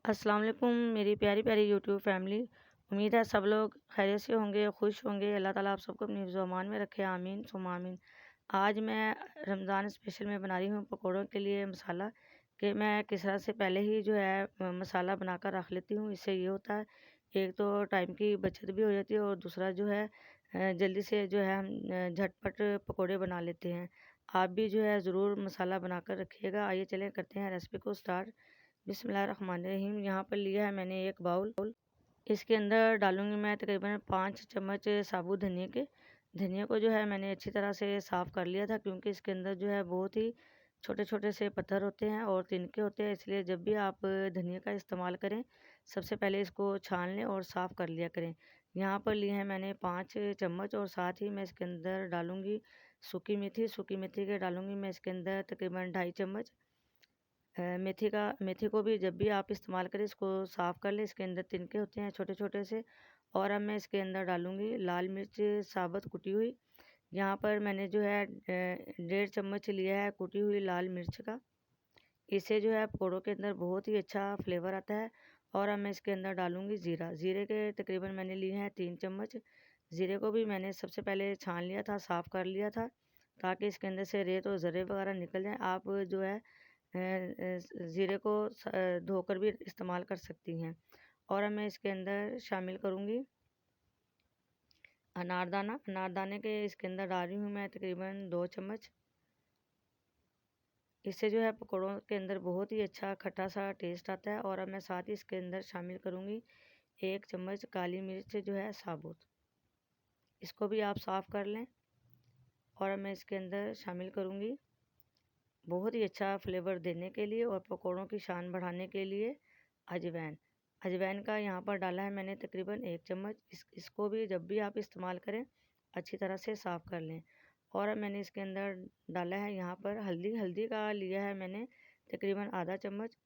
अस्सलाम वालेकुम मेरी प्यारी प्यारी यूट्यूब फैमिली। उम्मीद है सब लोग खैरियत से होंगे, खुश होंगे। अल्लाह ताला आप सबको अपनी हिफ्ज़ व अमान में रखे, आमीन सुम्मा आमीन। आज मैं रमज़ान स्पेशल में बना रही हूँ पकौड़ों के लिए मसाला। कि मैं किस तरह से पहले ही जो है मसाला बनाकर रख लेती हूँ। इससे ये होता है, एक तो टाइम की बचत भी हो जाती है और दूसरा जो है जल्दी से जो है हम झटपट पकौड़े बना लेते हैं। आप भी जो है ज़रूर मसाला बनाकर रखिएगा। आइए चलें करते हैं रेसिपी को स्टार्ट। बिस्मिल्लाहिर्रहमानिर्रहीम। यहाँ पर लिया है मैंने एक बाउल। इसके अंदर डालूंगी मैं तकरीबन 5 चम्मच साबुत धनिया के। धनिया को जो है मैंने अच्छी तरह से साफ़ कर लिया था, क्योंकि इसके अंदर जो है बहुत ही छोटे छोटे से पत्थर होते हैं और तिनके होते हैं। इसलिए जब भी आप धनिया का इस्तेमाल करें, सबसे पहले इसको छान लें और साफ़ कर लिया करें। यहाँ पर लिए हैं मैंने 5 चम्मच, और साथ ही मैं इसके अंदर डालूंगी सूखी मेथी। सूखी मेथी के डालूंगी मैं इसके अंदर तकरीबन 2.5 चम्मच। मेथी को भी जब भी आप इस्तेमाल करें, इसको साफ़ कर लें। इसके अंदर तिनके होते हैं छोटे छोटे से। और अब मैं इसके अंदर डालूंगी लाल मिर्च साबुत कुटी हुई। यहाँ पर मैंने जो है 1.5 चम्मच लिया है कुटी हुई लाल मिर्च का। इससे जो है पकौड़ों के अंदर बहुत ही अच्छा फ्लेवर आता है। और अब मैं इसके अंदर डालूंगी ज़ीरा। ज़ीरे के तकरीबन मैंने लिए हैं 3 चम्मच। ज़ीरे को भी मैंने सबसे पहले छान लिया था, साफ़ कर लिया था, ताकि इसके अंदर से रेत और ज़र्रे वगैरह निकल जाएँ। आप जो है ज़ीरे को धोकर भी इस्तेमाल कर सकती हैं। और अब मैं इसके अंदर शामिल करूँगी अनारदाना। अनारदाने के इसके अंदर डाल रही हूँ मैं तकरीबन 2 चम्मच। इससे जो है पकौड़ों के अंदर बहुत ही अच्छा खट्टा सा टेस्ट आता है। और अब मैं साथ ही इसके अंदर शामिल करूँगी 1 चम्मच काली मिर्च जो है साबुत। इसको भी आप साफ़ कर लें। और अब मैं इसके अंदर शामिल करूँगी बहुत ही अच्छा फ्लेवर देने के लिए और पकौड़ों की शान बढ़ाने के लिए अजवाइन। अजवाइन का यहाँ पर डाला है मैंने तकरीबन 1 चम्मच। इसको भी जब भी आप इस्तेमाल करें, अच्छी तरह से साफ़ कर लें। और अब मैंने इसके अंदर डाला है यहाँ पर हल्दी। हल्दी का लिया है मैंने तकरीबन आधा चम्मच।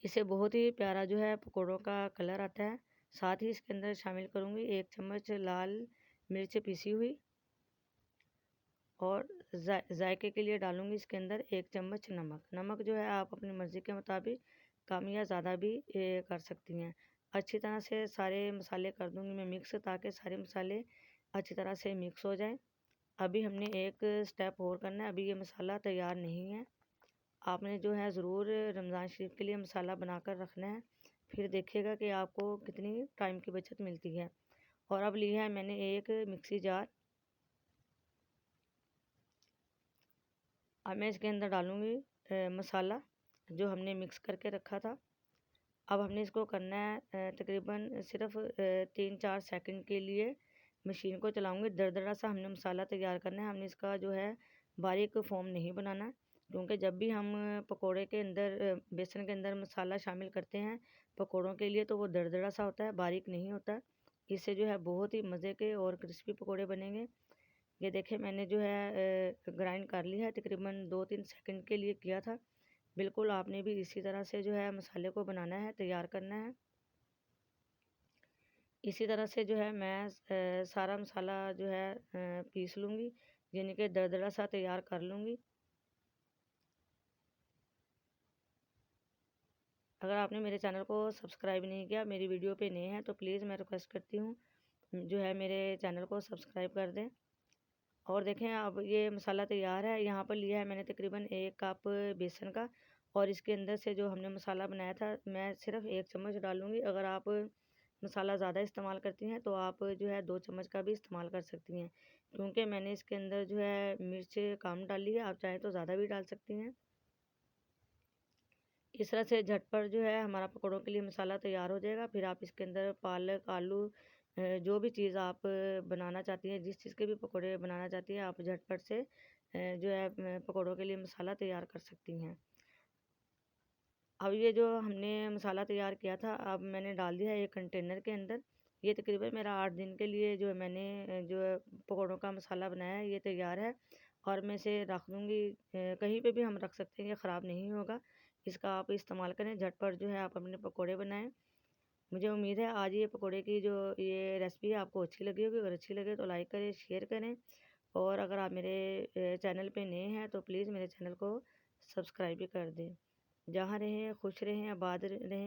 इससे बहुत ही प्यारा जो है पकौड़ों का कलर आता है। साथ ही इसके अंदर शामिल करूँगी 1 चम्मच लाल मिर्च पीसी हुई। और जायके के लिए डालूंगी इसके अंदर 1 चम्मच नमक। नमक जो है आप अपनी मर्ज़ी के मुताबिक कम या ज़्यादा भी कर सकती हैं। अच्छी तरह से सारे मसाले कर दूंगी मैं मिक्स, ताकि सारे मसाले अच्छी तरह से मिक्स हो जाएं। अभी हमने एक स्टेप और करना है। अभी ये मसाला तैयार नहीं है। आपने जो है ज़रूर रमज़ान शरीफ के लिए मसाला बनाकर रखना है, फिर देखिएगा कि आपको कितनी टाइम की बचत मिलती है। और अब लिया है मैंने एक मिक्सी जार। अब मैं इसके अंदर डालूँगी मसाला जो हमने मिक्स करके रखा था। अब हमने इसको करना है तकरीबन सिर्फ 3-4 सेकंड के लिए मशीन को चलाऊँगी। दरदरा सा हमने मसाला तैयार करना है। हमने इसका जो है बारीक फ़ोम नहीं बनाना, क्योंकि जब भी हम पकोड़े के अंदर बेसन के अंदर मसाला शामिल करते हैं पकोड़ों के लिए, तो वो दरदरा सा होता है, बारीक नहीं होता। इससे जो है बहुत ही मज़े के और क्रिस्पी पकोड़े बनेंगे। ये देखिए मैंने जो है ग्राइंड कर लिया है, तकरीबन 2-3 सेकंड के लिए किया था। बिल्कुल आपने भी इसी तरह से जो है मसाले को बनाना है, तैयार करना है। इसी तरह से जो है मैं सारा मसाला जो है पीस लूँगी, यानी कि दरदरा सा तैयार कर लूँगी। अगर आपने मेरे चैनल को सब्सक्राइब नहीं किया, मेरी वीडियो पे नए हैं, तो प्लीज़ मैं रिक्वेस्ट करती हूँ जो है मेरे चैनल को सब्सक्राइब कर दें। और देखें अब ये मसाला तैयार है। यहाँ पर लिया है मैंने तकरीबन 1 कप बेसन का। और इसके अंदर से जो हमने मसाला बनाया था, मैं सिर्फ 1 चम्मच डालूँगी। अगर आप मसाला ज़्यादा इस्तेमाल करती हैं, तो आप जो है 2 चम्मच का भी इस्तेमाल कर सकती हैं, क्योंकि मैंने इसके अंदर जो है मिर्च कम डाली है। आप चाहें तो ज़्यादा भी डाल सकती हैं। इस तरह से झटपट जो है हमारा पकौड़ों के लिए मसाला तैयार हो जाएगा। फिर आप इसके अंदर पालक, आलू जो भी चीज़ आप बनाना चाहती हैं, जिस चीज़ के भी पकौड़े बनाना चाहती हैं, आप झटपट से जो है पकौड़ों के लिए मसाला तैयार कर सकती हैं। अब ये जो हमने मसाला तैयार किया था, अब मैंने डाल दिया है एक कंटेनर के अंदर। ये तकरीबन मेरा 8 दिन के लिए जो है मैंने जो है पकौड़ों का मसाला बनाया है, ये तैयार है। और मैं इसे रख दूँगी, कहीं पे भी हम रख सकते हैं, ये ख़राब नहीं होगा। इसका आप इस्तेमाल करें, झटपट जो है आप अपने पकौड़े बनाएँ। मुझे उम्मीद है आज ये पकौड़े की जो ये रेसिपी है आपको अच्छी लगी होगी। अगर अच्छी लगे तो लाइक करें, शेयर करें। और अगर आप मेरे चैनल पे नए हैं, तो प्लीज़ मेरे चैनल को सब्सक्राइब भी कर दें। जहाँ रहें खुश रहें, आबाद रहें।